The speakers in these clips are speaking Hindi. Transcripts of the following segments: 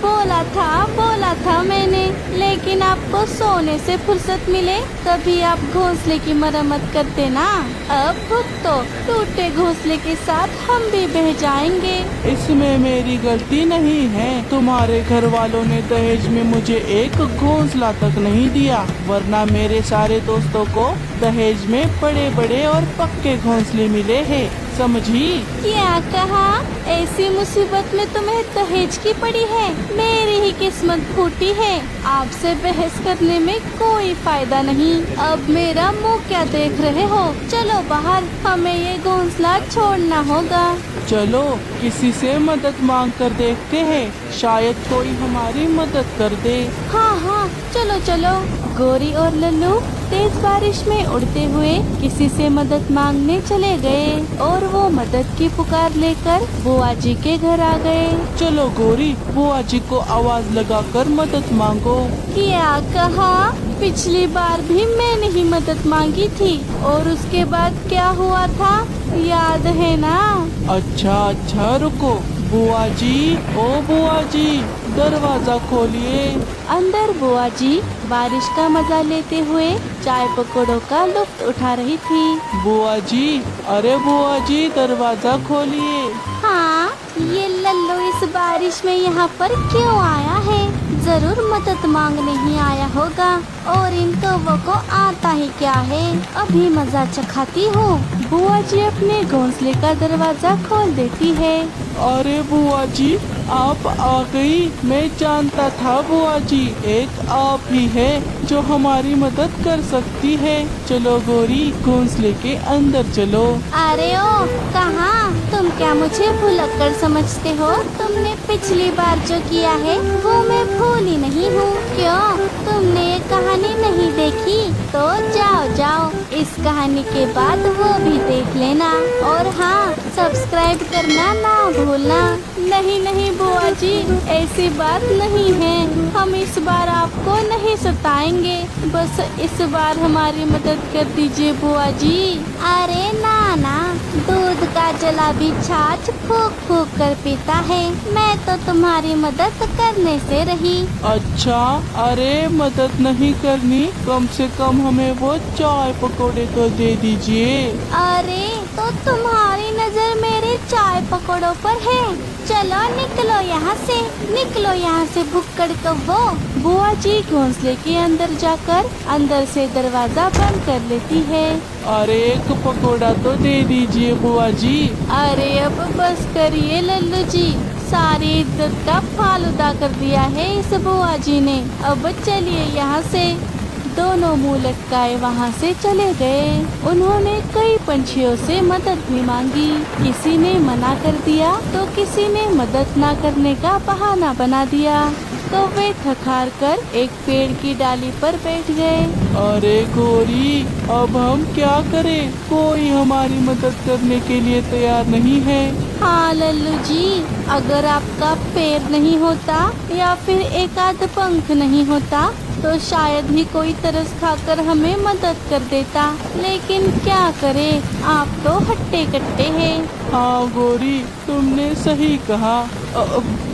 बोला था मैंने, लेकिन आपको सोने से फुर्सत मिले तभी आप घोंसले की मरम्मत करते ना। अब खुद तो टूटे घोंसले के साथ हम भी बह जाएंगे। इसमें मेरी गलती नहीं है। तुम्हारे घर वालों ने दहेज में मुझे एक घोंसला तक नहीं दिया, वरना मेरे सारे दोस्तों को दहेज में बड़े बड़े और पक्के घोंसले मिले हैं, समझी? क्या कहा? ऐसी मुसीबत में तुम्हें दहेज की पड़ी है? मेरी ही किस्मत फूटी है। आपसे बहस करने में कोई फायदा नहीं। अब मेरा मुंह क्या देख रहे हो? चलो बाहर, हमें ये घोंसला छोड़ना होगा। चलो किसी से मदद मांग कर देखते हैं, शायद कोई हमारी मदद कर दे। हाँ, चलो चलो। गोरी और लल्लू तेज बारिश में उड़ते हुए किसी से मदद मांगने चले गए और वो मदद की पुकार लेकर बुआ जी के घर आ गए। चलो गोरी, बुआ जी को आवाज लगाकर मदद मांगो। क्या कहा? पिछली बार भी मैंने ही मदद मांगी थी और उसके बाद क्या हुआ था, याद है ना? अच्छा रुको। बुआ जी, ओ बुआ जी, दरवाजा खोलिए। अंदर बुआ जी बारिश का मजा लेते हुए चाय पकौड़ों का लुत्फ उठा रही थी। बुआ जी, अरे बुआ जी, दरवाजा खोलिए। हाँ, ये लल्लू इस बारिश में यहाँ पर क्यों आया है? जरूर मदद मांगने ही आया होगा और इन कौवों को आता ही क्या है। अभी मजा चखाती हूँ। बुआ जी अपने घोंसले का दरवाजा खोल देती है। अरे बुआ जी, आप आ गई। मैं जानता था बुआ जी, एक आप ही है जो हमारी मदद कर सकती है। चलो गोरी, घोंसले के अंदर चलो। अरे ओ, कहाँ? तुम क्या मुझे भुलक्कड़ समझते हो? तुमने पिछली बार जो किया है वो मैं भूली नहीं हूँ। क्यों, तुमने ये कहानी नहीं देखी? तो जाओ, इस कहानी के बाद वो भी देख लेना। और हाँ, सब्सक्राइब करना ना भूलना। नहीं बुआ जी, ऐसी बात नहीं है। हम इस बार आपको नहीं सताएंगे, बस इस बार हमारी मदद कर दीजिए बुआ जी। अरे ना, दूध का जला भी छाछ फूक फूक कर पीता है। मैं तो तुम्हारी मदद करने से रही। अच्छा, अरे मदद नहीं करनी, कम से कम हमें वो चाय पकौड़े तो दे दीजिए। अरे तो तुम्हारी नजर मेरे चाय पकौड़ों पर है। चलो निकलो यहाँ से भुक्कड़ कौवो। बुआ जी घोंसले के अंदर जाकर अंदर से दरवाजा बंद कर लेती है। अरे एक पकौड़ा तो दे दीजिए बुआ जी। अरे अब बस करिए लल्लू जी, सारी इज्जत का फालूदा कर दिया है इस बुआ जी ने। अब चलिए यहाँ से। दोनों मुंह लटकाए वहाँ से चले गए। उन्होंने कई पंछियों से मदद भी मांगी, किसी ने मना कर दिया तो किसी ने मदद न करने का बहाना बना दिया। तो वे थक हार कर एक पेड़ की डाली पर बैठ गए। अरे गोरी, अब हम क्या करें? कोई हमारी मदद करने के लिए तैयार नहीं है। हाँ लल्लू जी, अगर आपका पैर नहीं होता या फिर एक आध पंख नहीं होता तो शायद ही कोई तरस खाकर हमें मदद कर देता, लेकिन क्या करें, आप तो हट्टे कट्टे हैं। हाँ गोरी, तुमने सही कहा।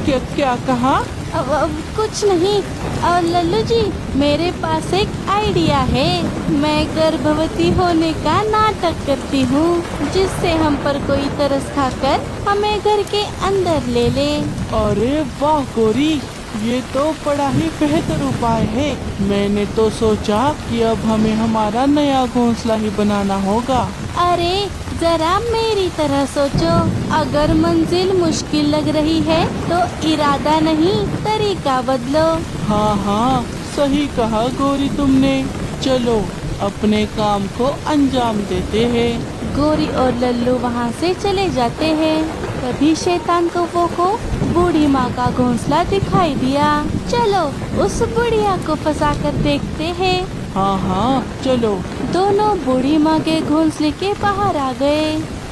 क्या कहा? अब कुछ नहीं। और लल्लू जी, मेरे पास एक आइडिया है। मैं गर्भवती होने का नाटक करती हूँ, जिससे हम पर कोई तरस खाकर हमें घर के अंदर ले ले। अरे वाह गोरी, ये तो बड़ा ही बेहतर उपाय है। मैंने तो सोचा कि अब हमें हमारा नया घोंसला ही बनाना होगा। अरे जरा मेरी तरह सोचो। अगर मंजिल मुश्किल लग रही है तो इरादा नहीं, तरीका बदलो। हाँ, सही कहा गोरी तुमने। चलो अपने काम को अंजाम देते हैं। गोरी और लल्लू वहाँ से चले जाते हैं। तभी शैतान कौवों को बूढ़ी माँ का घोंसला दिखाई दिया। चलो उस बुढ़िया को फंसा कर देखते हैं। हाँ, चलो। दोनों बूढ़ी माँ के घोंसले के बाहर आ गए।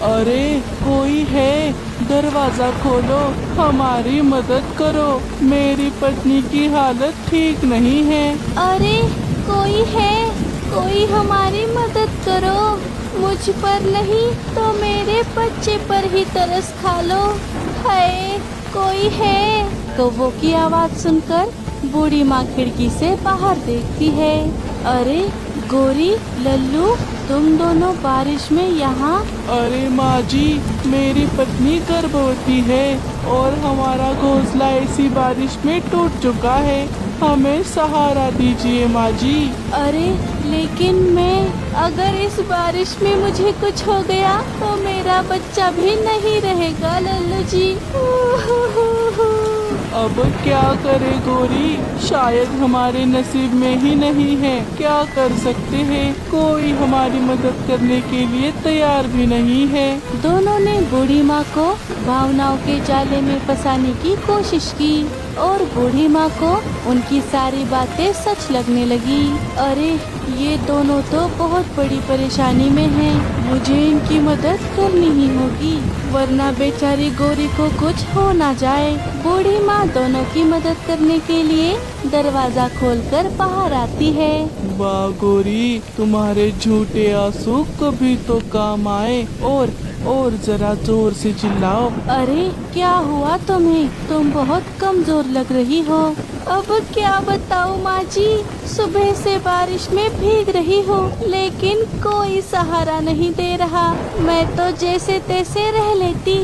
अरे कोई है? दरवाजा खोलो, हमारी मदद करो। मेरी पत्नी की हालत ठीक नहीं है। अरे कोई है? कोई हमारी मदद करो। मुझ पर नहीं तो मेरे बच्चे पर ही तरस खा लो। हाय, कोई है। कौवों की आवाज सुनकर बूढ़ी माँ खिड़की से बाहर देखती है। अरे गोरी, लल्लू, तुम दोनों बारिश में यहाँ? अरे माँ जी, मेरी पत्नी गर्भवती है और हमारा घोंसला ऐसी बारिश में टूट चुका है। हमें सहारा दीजिए माँ जी। अरे लेकिन अगर इस बारिश में मुझे कुछ हो गया तो मेरा बच्चा भी नहीं रहेगा लल्लू जी। अब क्या करे गोरी, शायद हमारे नसीब में ही नहीं है। क्या कर सकते हैं, कोई हमारी मदद करने के लिए तैयार भी नहीं है। दोनों ने बूढ़ी माँ को भावनाओं के जाले में फंसाने की कोशिश की और बूढ़ी माँ को उनकी सारी बातें सच लगने लगी। अरे ये दोनों तो बहुत बड़ी परेशानी में हैं। मुझे इनकी मदद करनी ही होगी वरना बेचारी गोरी को कुछ हो ना जाए। बूढ़ी माँ दोनों की मदद करने के लिए दरवाजा खोलकर बाहर आती है। वाह गोरी, तुम्हारे झूठे आंसू कभी तो काम आए। और जरा जोर से चिल्लाओ। अरे क्या हुआ तुम्हें? तुम बहुत कमजोर लग रही हो। अब क्या बताऊँ माँ जी, सुबह से बारिश में भीग रही हूँ लेकिन कोई सहारा नहीं दे रहा। मैं तो जैसे तैसे रह लेती,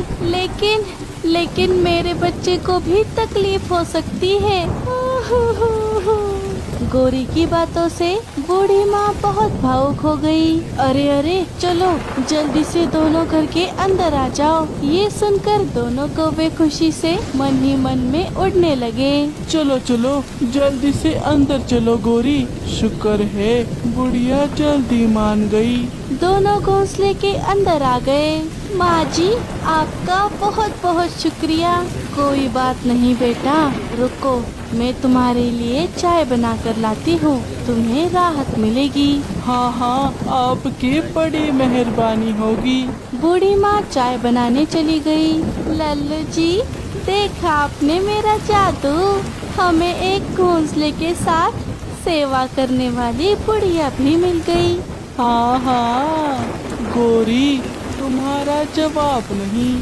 लेकिन मेरे बच्चे को भी तकलीफ हो सकती है। गोरी की बातों से बूढ़ी माँ बहुत भावुक हो गई। अरे चलो जल्दी से दोनों घर के अंदर आ जाओ। ये सुनकर दोनों कौवे खुशी से मन ही मन में उड़ने लगे। चलो जल्दी से अंदर चलो गोरी। शुक्र है बुढ़िया जल्दी मान गई। दोनों घोंसले के अंदर आ गए। माँ जी आपका बहुत बहुत शुक्रिया। कोई बात नहीं बेटा, रुको मैं तुम्हारे लिए चाय बना कर लाती हूँ, तुम्हें राहत मिलेगी। हाँ, आपकी बड़ी मेहरबानी होगी। बूढ़ी माँ चाय बनाने चली गई। लल्लू जी देखा आपने मेरा जादू, हमें एक घोंसले के साथ सेवा करने वाली बुढ़िया भी मिल गई। हाँ गोरी, तुम्हारा जवाब नहीं।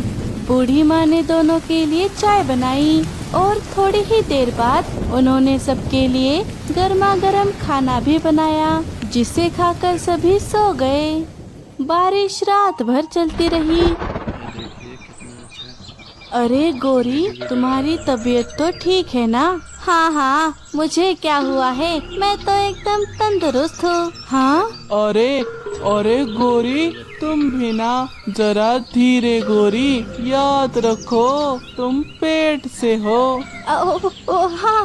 बूढ़ी माँ ने दोनों के लिए चाय बनाई और थोड़ी ही देर बाद उन्होंने सबके लिए गर्मा गर्म खाना भी बनाया, जिसे खाकर सभी सो गए। बारिश रात भर चलती रही। अरे गोरी, तुम्हारी तबीयत तो ठीक है ना? हाँ, मुझे क्या हुआ है, मैं तो एकदम तंदुरुस्त हूँ। हाँ अरे गोरी, तुम भी ना, जरा धीरे गोरी, याद रखो तुम पेट से हो। हाँ,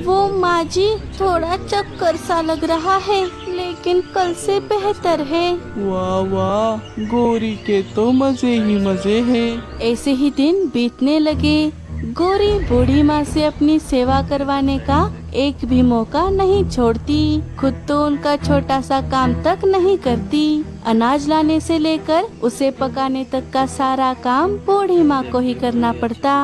वो माँ जी थोड़ा चक्कर सा लग रहा है लेकिन कल से बेहतर है। वाह, गोरी के तो मजे ही मजे हैं। ऐसे ही दिन बीतने लगे। गोरी बूढ़ी माँ से अपनी सेवा करवाने का एक भी मौका नहीं छोड़ती। खुद तो उनका छोटा सा काम तक नहीं करती। अनाज लाने से लेकर उसे पकाने तक का सारा काम बूढ़ी माँ को ही करना पड़ता।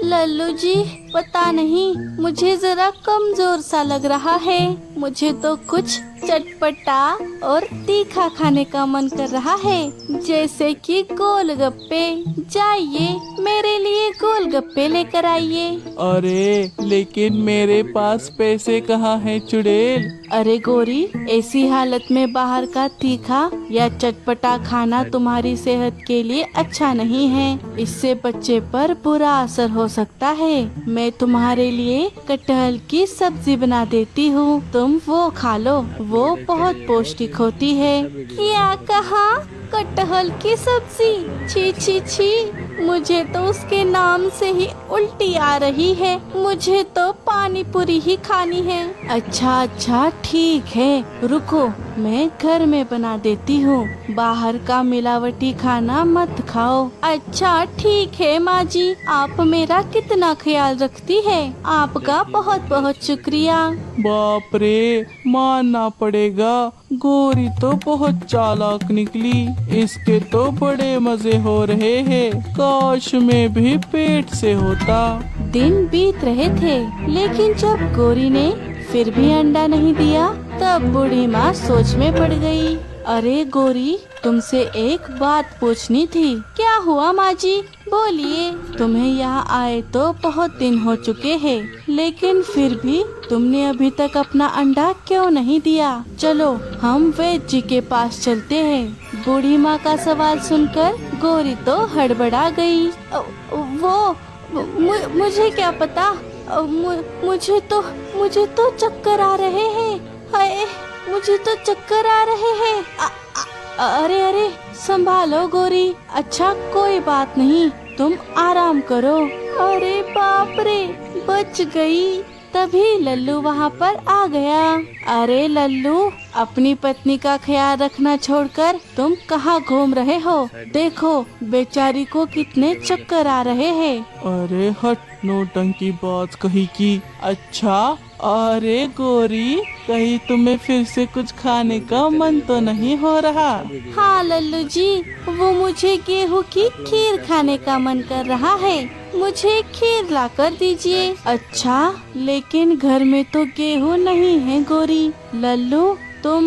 लल्लू जी पता नहीं, मुझे जरा कमजोर सा लग रहा है। मुझे तो कुछ चटपटा और तीखा खाने का मन कर रहा है, जैसे कि गोलगप्पे। जाइए मेरे लिए गोलगप्पे लेकर आइए। अरे लेकिन मेरे पास पैसे कहाँ हैं चुड़ैल? अरे गोरी, ऐसी हालत में बाहर का तीखा या चटपटा खाना तुम्हारी सेहत के लिए अच्छा नहीं है। इससे बच्चे पर बुरा असर हो सकता है। मैं तुम्हारे लिए कटहल की सब्जी बना देती हूँ, तुम वो खा लो, वो बहुत पौष्टिक होती है। क्या कहा? कटहल की सब्जी? छी, मुझे तो उसके नाम से ही उल्टी आ रही है। मुझे तो पानी पूरी ही खानी है। अच्छा ठीक है, रुको मैं घर में बना देती हूँ। बाहर का मिलावटी खाना मत खाओ। अच्छा ठीक है माँ जी, आप मेरा कितना ख्याल रखती है, आपका बहुत बहुत शुक्रिया। बाप रे, मानना पड़ेगा, गोरी तो बहुत चालाक निकली। इसके तो बड़े मजे हो रहे हैं। काश में भी पेट से होता। दिन बीत रहे थे लेकिन जब गोरी ने फिर भी अंडा नहीं दिया, तब बूढ़ी माँ सोच में पड़ गई। अरे गोरी, तुमसे एक बात पूछनी थी। क्या हुआ माँ जी, बोलिए। तुम्हें यहाँ आए तो बहुत दिन हो चुके हैं, लेकिन फिर भी तुमने अभी तक अपना अंडा क्यों नहीं दिया? चलो हम वैद्य जी के पास चलते हैं। बूढ़ी माँ का सवाल सुनकर गौरी तो हड़बड़ा गई। मुझे क्या पता, मुझे तो चक्कर आ रहे हैं। हाय, मुझे तो चक्कर आ रहे हैं। अरे संभालो गौरी। अच्छा कोई बात नहीं, तुम आराम करो। अरे बाप रे, बच गई। तभी लल्लू वहाँ पर आ गया। अरे लल्लू, अपनी पत्नी का ख्याल रखना छोड़कर तुम कहाँ घूम रहे हो? देखो बेचारी को कितने चक्कर आ रहे हैं। अरे हट, नौटंकी बात कही की। अच्छा, अरे गौरी, कहीं तुम्हें फिर से कुछ खाने का मन तो नहीं हो रहा? हाँ लल्लू जी, वो मुझे गेहूँ की खीर खाने का मन कर रहा है। मुझे खीर ला कर दीजिए। अच्छा, लेकिन घर में तो गेहूँ नहीं है गौरी। लल्लू तुम।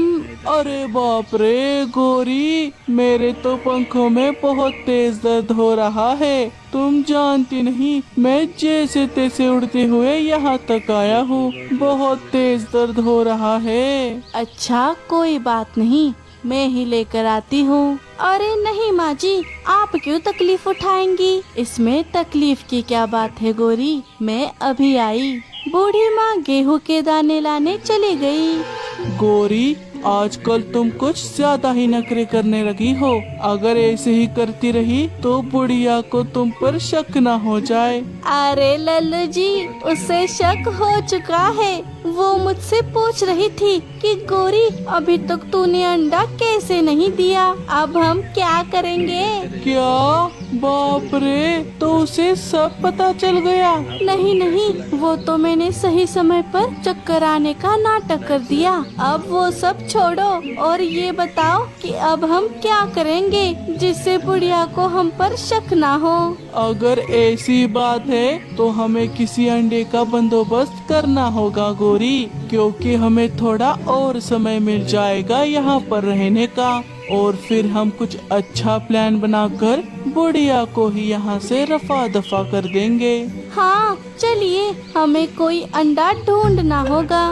अरे बाप रे गौरी, मेरे तो पंखों में बहुत तेज दर्द हो रहा है। तुम जानती नहीं, मैं जैसे तैसे उड़ते हुए यहाँ तक आया हूँ। बहुत तेज दर्द हो रहा है। अच्छा कोई बात नहीं, मैं ही लेकर आती हूँ। अरे नहीं माँ जी, आप क्यों तकलीफ उठाएंगी? इसमें तकलीफ की क्या बात है गौरी, मैं अभी आई। बूढ़ी माँ गेहूँ के दाने लाने चली गई। गौरी, आजकल तुम कुछ ज्यादा ही नखरे करने लगी हो। अगर ऐसे ही करती रही तो बुढ़िया को तुम पर शक न हो जाए। अरे लल्लू जी, उसे शक हो चुका है। वो मुझसे पूछ रही थी कि गौरी, अभी तक तूने अंडा कैसे नहीं दिया? अब हम क्या करेंगे? क्या बाप रे, तो उसे सब पता चल गया? नहीं, वो तो मैंने सही समय पर चक्कर आने का नाटक कर दिया। अब वो सब छोड़ो और ये बताओ कि अब हम क्या करेंगे जिससे बुढ़िया को हम पर शक ना हो? अगर ऐसी बात है तो हमें किसी अंडे का बंदोबस्त करना होगा गौरी, क्योंकि हमें थोड़ा और समय मिल जाएगा यहाँ पर रहने का, और फिर हम कुछ अच्छा प्लान बनाकर बुढ़िया को ही यहाँ से रफा दफा कर देंगे। हाँ चलिए, हमें कोई अंडा ढूंढना होगा।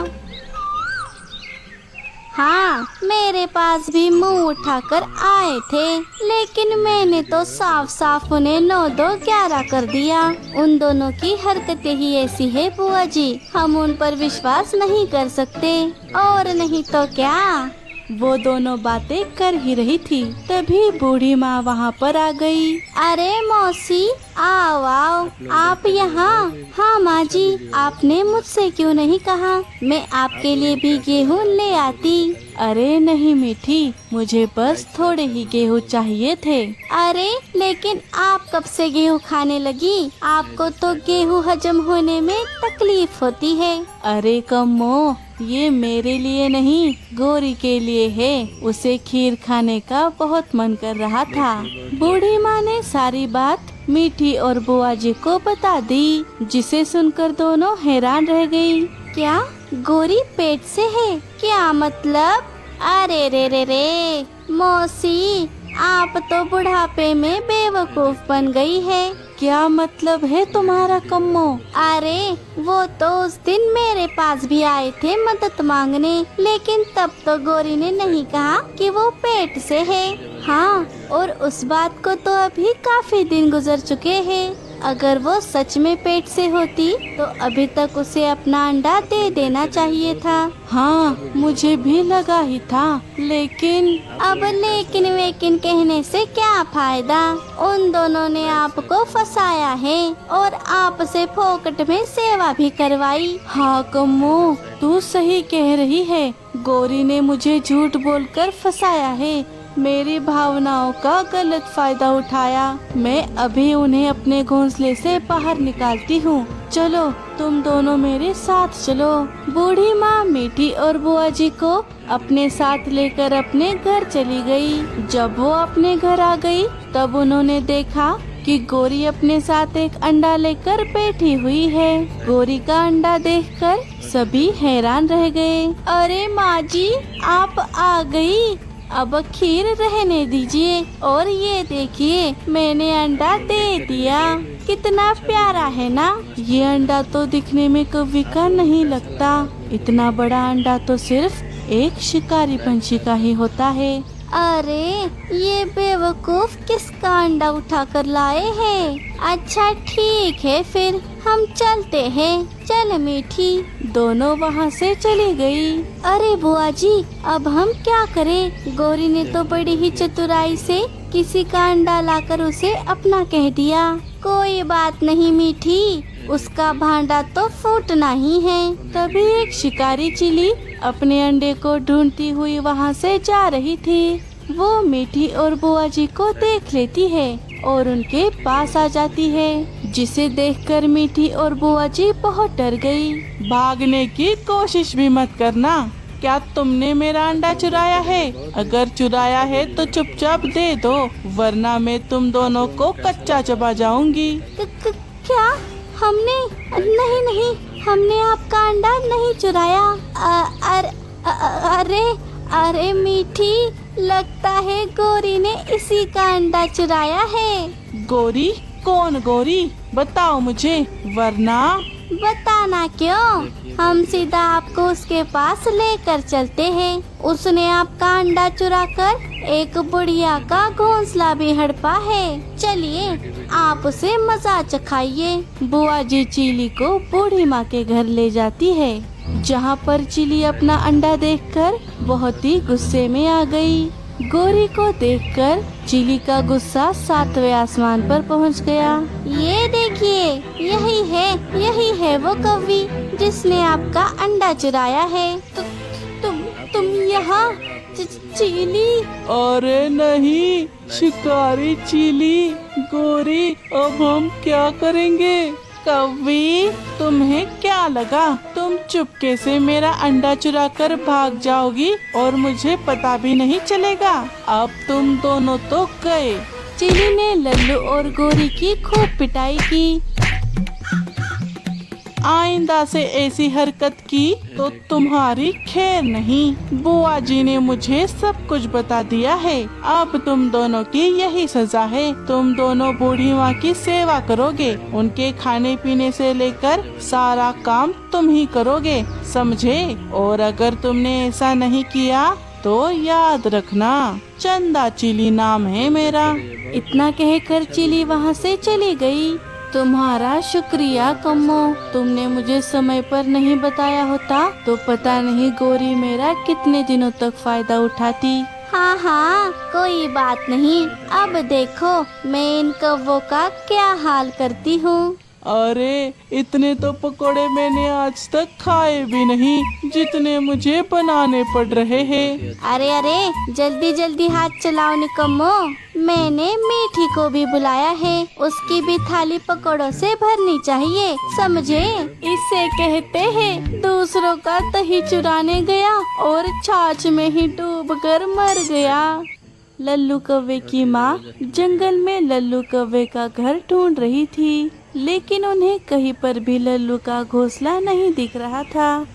हाँ, मेरे पास भी मुंह उठाकर आए थे, लेकिन मैंने तो साफ साफ उन्हें 9-2-11 कर दिया। उन दोनों की हरकतें ही ऐसी है बुआ जी, हम उन पर विश्वास नहीं कर सकते। और नहीं तो क्या, वो दोनों बातें कर ही रही थी, तभी बूढ़ी माँ वहाँ पर आ गई। अरे मौसी, आओ आओ, आप यहाँ? हाँ माँ जी, आपने मुझसे क्यों नहीं कहा? मैं आपके लिए भी गेहूँ ले आती। अरे नहीं मीठी, मुझे बस थोड़े ही गेहूँ चाहिए थे। अरे लेकिन आप कब से गेहूँ खाने लगी? आपको तो गेहूँ हजम होने में तकलीफ होती है। अरे कम्मो, ये मेरे लिए नहीं, गौरी के लिए है। उसे खीर खाने का बहुत मन कर रहा था। बूढ़ी माँ ने सारी बात मीठी और बुआ जी को बता दी, जिसे सुनकर दोनों हैरान रह गई। क्या गौरी पेट से है? क्या मतलब? अरे रे मौसी, आप तो बुढ़ापे में बेवकूफ बन गई है। क्या मतलब है तुम्हारा कम्मो? अरे वो तो उस दिन मेरे पास भी आए थे मदद मांगने, लेकिन तब तो गौरी ने नहीं कहा कि वो पेट से है। हाँ, और उस बात को तो अभी काफी दिन गुजर चुके हैं। अगर वो सच में पेट से होती तो अभी तक उसे अपना अंडा दे देना चाहिए था। हाँ, मुझे भी लगा ही था, लेकिन अब लेकिन वेकिन कहने से क्या फायदा? उन दोनों ने आपको फंसाया है और आपसे फोकट में सेवा भी करवाई। हाँ कम्मो, तू सही कह रही है, गौरी ने मुझे झूठ बोलकर फंसाया है, मेरी भावनाओं का गलत फायदा उठाया। मैं अभी उन्हें अपने घोंसले से बाहर निकालती हूँ। चलो तुम दोनों मेरे साथ चलो। बूढ़ी माँ मीठी और बुआ जी को अपने साथ लेकर अपने घर चली गई। जब वो अपने घर आ गई तब उन्होंने देखा कि गौरी अपने साथ एक अंडा लेकर बैठी हुई है। गौरी का अंडा देखकर सभी हैरान रह गए। अरे माँ जी, आप आ गई। अब खीर रहने दीजिए और ये देखिए मैंने अंडा दे दिया। कितना प्यारा है ना। ये अंडा तो दिखने में कौवे का नहीं लगता। इतना बड़ा अंडा तो सिर्फ एक शिकारी पंछी का ही होता है। अरे ये बेवकूफ किसका अंडा उठा कर लाए हैं। अच्छा ठीक है फिर हम चलते हैं। चल मीठी। दोनों वहाँ से चली गई। अरे बुआ जी अब हम क्या करें। गौरी ने तो बड़ी ही चतुराई से किसी का अंडा लाकर उसे अपना कह दिया। कोई बात नहीं मीठी, उसका भांडा तो फूटना ही है। तभी एक शिकारी चिली अपने अंडे को ढूंढती हुई वहाँ से जा रही थी। वो मीठी और बुआ जी को देख लेती है और उनके पास आ जाती है, जिसे देखकर मीठी और बुआ जी बहुत डर गई। भागने की कोशिश भी मत करना। क्या तुमने मेरा अंडा चुराया है? अगर चुराया है तो चुपचाप दे दो, वरना मैं तुम दोनों को कच्चा चबा जाऊंगी। क्या? हमने नहीं, हमने आपका अंडा नहीं चुराया। अरे मीठी, लगता है गौरी ने इसी का अंडा चुराया है। गौरी? कौन गौरी? बताओ मुझे, वरना। बताना क्यों, हम सीधा आपको उसके पास लेकर चलते हैं। उसने आपका अंडा चुराकर एक बुढ़िया का घोंसला भी हड़पा है। चलिए आप उसे मजा चखाइए। बुआ जी चिली को बूढ़ी माँ के घर ले जाती है, जहाँ पर चिली अपना अंडा देखकर बहुत ही गुस्से में आ गई। गौरी को देखकर चिली का गुस्सा 7वें आसमान पर पहुँच गया। ये देखिए, यही है वो कौवी जिसने आपका अंडा चुराया है। तुम यहाँ चिली? अरे नहीं, शिकारी चिली। गौरी अब हम क्या करेंगे? कौवी, तुम्हें क्या लगा तुम चुपके से मेरा अंडा चुराकर भाग जाओगी और मुझे पता भी नहीं चलेगा? अब तुम दोनों तो गए। चिली ने लल्लू और गौरी की खूब पिटाई की। आइंदा से ऐसी हरकत की तो तुम्हारी खैर नहीं। बुआ जी ने मुझे सब कुछ बता दिया है। अब तुम दोनों की यही सजा है। तुम दोनों बूढ़ी माँ की सेवा करोगे। उनके खाने पीने से लेकर सारा काम तुम ही करोगे, समझे? और अगर तुमने ऐसा नहीं किया तो याद रखना, चंदा चिली नाम है मेरा। इतना कहकर चिली वहाँ से चली गई। तुम्हारा शुक्रिया कम्मो, तुमने मुझे समय पर नहीं बताया होता तो पता नहीं गौरी मेरा कितने दिनों तक फायदा उठाती। हाँ, कोई बात नहीं। अब देखो मैं इन कौवों का क्या हाल करती हूँ। अरे इतने तो पकोड़े मैंने आज तक खाए भी नहीं जितने मुझे बनाने पड़ रहे हैं। अरे जल्दी जल्दी हाथ चलाओ निकम्मो। मैंने मीठी को भी बुलाया है, उसकी भी थाली पकोड़ों से भरनी चाहिए, समझे? इसे कहते हैं दूसरों का दही चुराने गया और छाछ में ही डूबकर मर गया। लल्लू कौवे की माँ जंगल में लल्लू कौवे का घर ढूंढ रही थी, लेकिन उन्हें कहीं पर भी लल्लू का घोंसला नहीं दिख रहा था।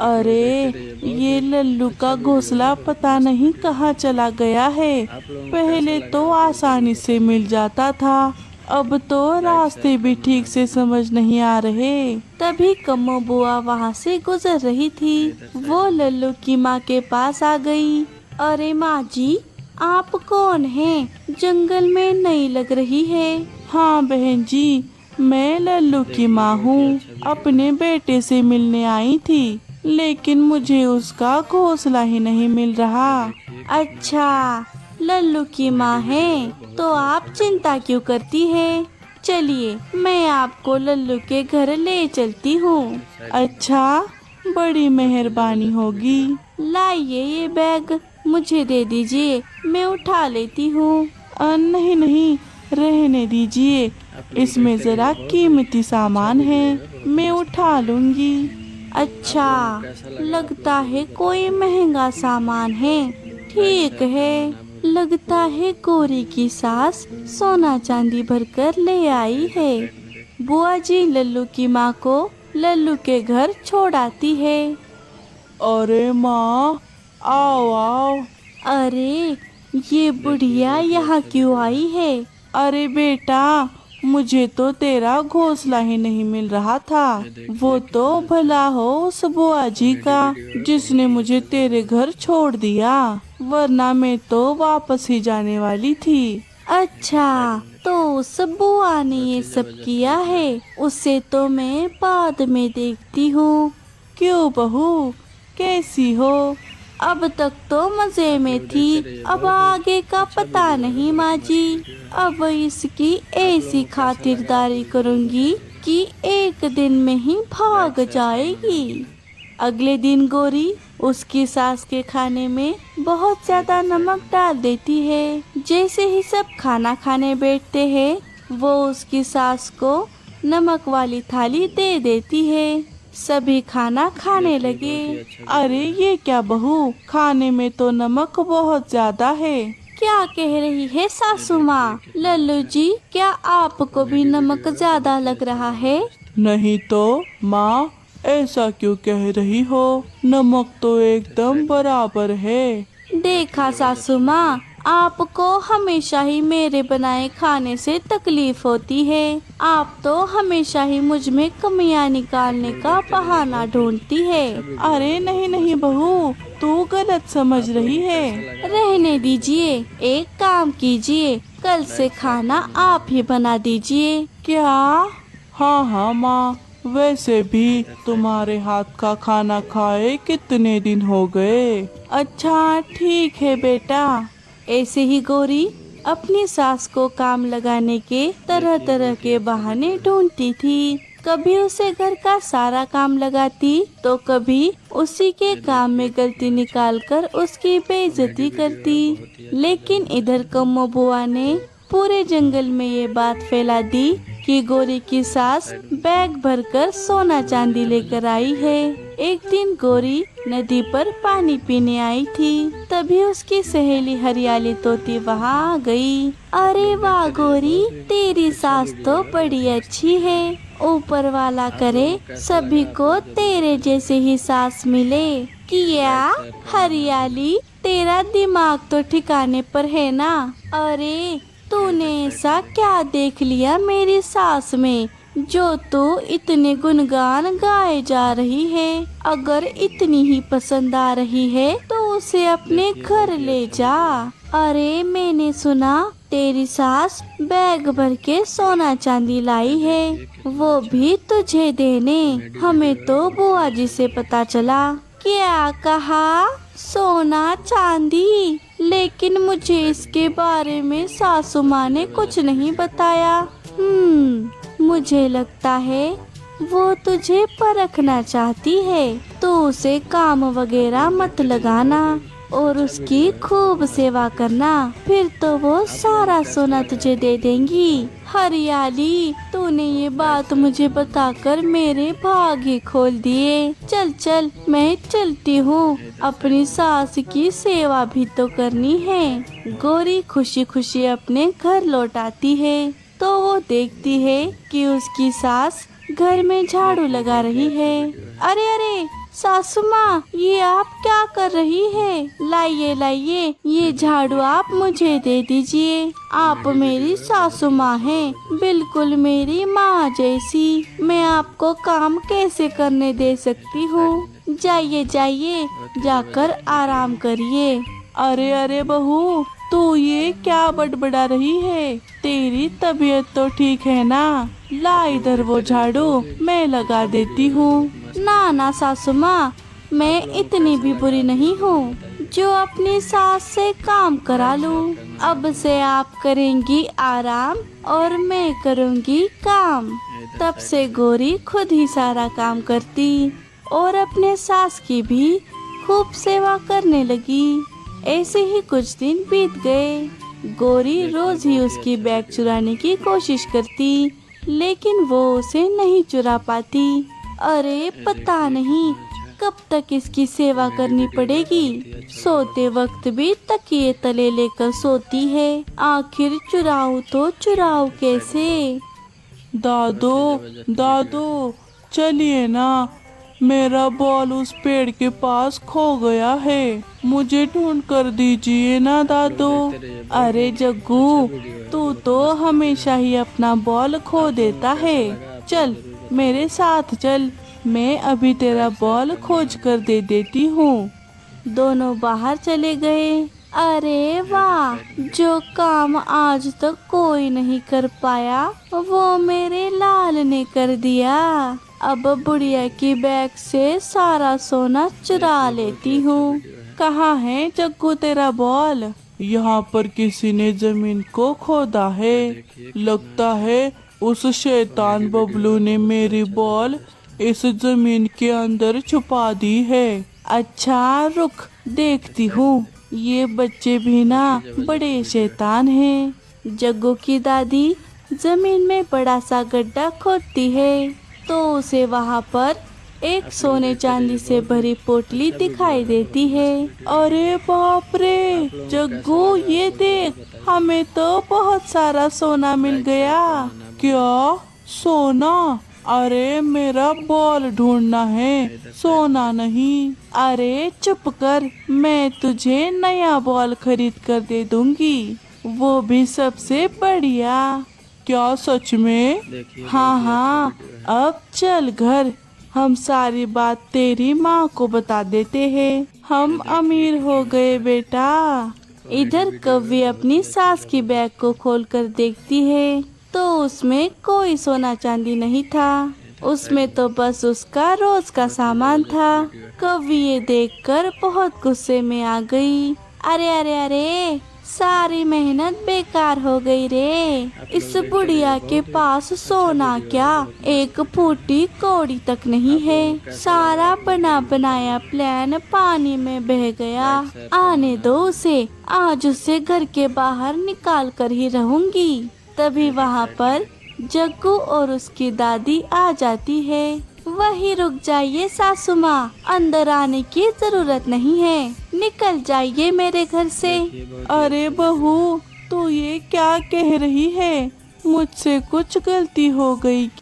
अरे ये लल्लू का घोंसला पता नहीं कहाँ चला गया है। पहले तो आसानी से मिल जाता था, अब तो रास्ते भी ठीक से समझ नहीं आ रहे। तभी कम्मो बुआ वहाँ से गुजर रही थी। वो लल्लू की माँ के पास आ गई। अरे माँ जी, आप कौन हैं? जंगल में नई लग रही है। हाँ बहन जी, मैं लल्लू की माँ हूँ। अपने बेटे से मिलने आई थी, लेकिन मुझे उसका घोंसला ही नहीं मिल रहा। अच्छा, लल्लू की माँ है तो आप चिंता क्यों करती है? चलिए मैं आपको लल्लू के घर ले चलती हूँ। अच्छा, बड़ी मेहरबानी होगी। लाइए ये बैग मुझे दे दीजिए, मैं उठा लेती हूँ। नहीं, रहने दीजिए, इसमें जरा कीमती सामान है, मैं उठा लूंगी। अच्छा, लगता है कोई महंगा सामान है। ठीक है, लगता है गौरी की सास सोना चांदी भरकर ले आई है। बुआ जी लल्लू की माँ को लल्लू के घर छोड़ आती है। अरे माँ, आओ आओ। अरे ये बुढ़िया यहाँ क्यों आई है? अरे बेटा, मुझे तो तेरा घोंसला ही नहीं मिल रहा था। वो तो भला हो उस बुआ जी का जिसने मुझे तेरे घर छोड़ दिया, वरना मैं तो वापस ही जाने वाली थी। अच्छा, तो उस बुआ ने ये सब किया है? उसे तो मैं बाद में देखती हूँ। क्यों बहू, कैसी हो? अब तक तो मजे में थी, अब आगे का पता नहीं माँ जी। अब इसकी ऐसी खातिरदारी करूँगी कि एक दिन में ही भाग जाएगी। अगले दिन गोरी उसकी सास के खाने में बहुत ज्यादा नमक डाल देती है। जैसे ही सब खाना खाने बैठते हैं, वो उसकी सास को नमक वाली थाली दे देती है। सभी खाना खाने लगे। अरे ये क्या बहू, खाने में तो नमक बहुत ज्यादा है। क्या कह रही है सासू माँ? लल्लू जी, क्या आपको भी नमक ज्यादा लग रहा है? नहीं तो माँ, ऐसा क्यों कह रही हो? नमक तो एकदम बराबर है। देखा सासू माँ, आपको हमेशा ही मेरे बनाए खाने से तकलीफ होती है। आप तो हमेशा ही मुझ में कमियां निकालने का बहाना ढूंढती है। अरे नहीं नहीं बहू, तू गलत समझ रही है। रहने दीजिए, एक काम कीजिए, कल से खाना आप ही बना दीजिए। क्या? हाँ हाँ माँ, वैसे भी तुम्हारे हाथ का खाना खाए कितने दिन हो गए। अच्छा ठीक है बेटा। ऐसे ही गोरी अपनी सास को काम लगाने के तरह तरह के बहाने ढूंढती थी। कभी उसे घर का सारा काम लगाती, तो कभी उसी के काम में गलती निकालकर उसकी बेइज्जती करती। लेकिन इधर कम्मो बुआ ने पूरे जंगल में ये बात फैला दी कि गोरी की सास बैग भरकर सोना चांदी लेकर आई है। एक दिन गोरी नदी पर पानी पीने आई थी, तभी उसकी सहेली हरियाली तोती वहाँ आ गई। अरे वाह गोरी, तेरी सास तो बड़ी अच्छी है। ऊपर वाला करे सभी को तेरे जैसे ही सास मिले। किया हरियाली, तेरा दिमाग तो ठिकाने पर है ना? अरे तूने ऐसा क्या देख लिया मेरी सास में जो तू इतने गुणगान गाए जा रही है? अगर इतनी ही पसंद आ रही है तो उसे अपने घर ले जा। अरे मैंने सुना तेरी सास बैग भर के सोना चांदी लाई है, वो भी तुझे देने। हमें तो बुआ जी से पता चला। क्या कहा? सोना चांदी? लेकिन मुझे इसके बारे में सासू माँ ने कुछ नहीं बताया। मुझे लगता है वो तुझे परखना चाहती है। तो उसे काम वगैरह मत लगाना और उसकी खूब सेवा करना, फिर तो वो सारा सोना तुझे दे देंगी। हरियाली, तूने ये बात मुझे बताकर मेरे भाग ही खोल दिए। चल चल, मैं चलती हूँ, अपनी सास की सेवा भी तो करनी है। गोरी खुशी खुशी अपने घर लौट आती है तो वो देखती है कि उसकी सास घर में झाड़ू लगा रही है। अरे अरे सासू माँ, ये आप क्या कर रही है? लाइए लाइए, ये झाड़ू आप मुझे दे दीजिए। आप मेरी सासू माँ हैं, बिल्कुल मेरी माँ जैसी। मैं आपको काम कैसे करने दे सकती हूँ? जाइए जाइए, जाकर आराम करिए। अरे अरे बहू, तू ये क्या बड़बड़ा रही है? तेरी तबीयत तो ठीक है ना? ला इधर वो झाड़ू, मैं लगा देती हूँ। ना ना सासू माँ, मैं इतनी भी बुरी नहीं हूँ जो अपनी सास से काम करा लूँ। अब से आप करेंगी आराम और मैं करूँगी काम। तब से गोरी खुद ही सारा काम करती और अपने सास की भी खूब सेवा करने लगी। ऐसे ही कुछ दिन बीत गए। गोरी रोज ही उसकी बैग चुराने की कोशिश करती, लेकिन वो उसे नहीं चुरा पाती। अरे पता नहीं कब तक इसकी सेवा करनी पड़ेगी। सोते वक्त भी तकिए तले लेकर सोती है। आखिर चुराऊं तो चुराऊं कैसे? दादू दादू, चलिए ना, मेरा बॉल उस पेड़ के पास खो गया है। मुझे ढूंढ कर दीजिए ना दादू। अरे जग्गू, तू तो हमेशा ही अपना बॉल खो देता है। चल मेरे साथ चल, मैं अभी तेरा बॉल खोज कर दे देती हूँ। दोनों बाहर चले गए। अरे वाह, जो काम आज तक कोई नहीं कर पाया वो मेरे लाल ने कर दिया। अब बुढ़िया की बैग से सारा सोना चुरा लेती हूँ। कहाँ है जग्गू तेरा बॉल? यहाँ पर किसी ने जमीन को खोदा है। लगता है उस शैतान बबलू ने मेरी बॉल इस जमीन के अंदर छुपा दी है। अच्छा रुक, देखती हूँ। ये बच्चे भी ना बड़े शैतान हैं। जग्गू की दादी जमीन में बड़ा सा गड्ढा खोदती है तो उसे वहाँ पर एक सोने चांदी से भरी पोटली दिखाई देती है। अरे बाप रे जग्गू, ये देख, हमें तो बहुत सारा सोना मिल गया। क्या सोना? अरे मेरा बॉल ढूंढना है, सोना नहीं। अरे चुप कर, मैं तुझे नया बॉल खरीद कर दे दूंगी, वो भी सबसे बढ़िया। क्या सच में? हाँ हाँ, अब चल घर, हम सारी बात तेरी माँ को बता देते हैं। हम अमीर हो गए बेटा। इधर कव्वी अपनी सास की बैग को खोलकर देखती है तो उसमें कोई सोना चांदी नहीं था। उसमें तो बस उसका रोज का सामान था। कव्वी ये देखकर बहुत गुस्से में आ गई। अरे अरे अरे, सारी मेहनत बेकार हो गई रे। इस बुढ़िया के पास सोना क्या, एक फूटी कौड़ी तक नहीं है। सारा बना बनाया प्लान पानी में बह गया। आने दो उसे, आज उसे घर के बाहर निकाल कर ही रहूंगी। तभी वहाँ पर जग्गू और उसकी दादी आ जाती है। वही रुक जाइए सासू माँ, अंदर आने की जरूरत नहीं है, निकल जाइए मेरे घर से। अरे बहू, तू ये क्या कह रही है? मुझसे कुछ गलती हो गई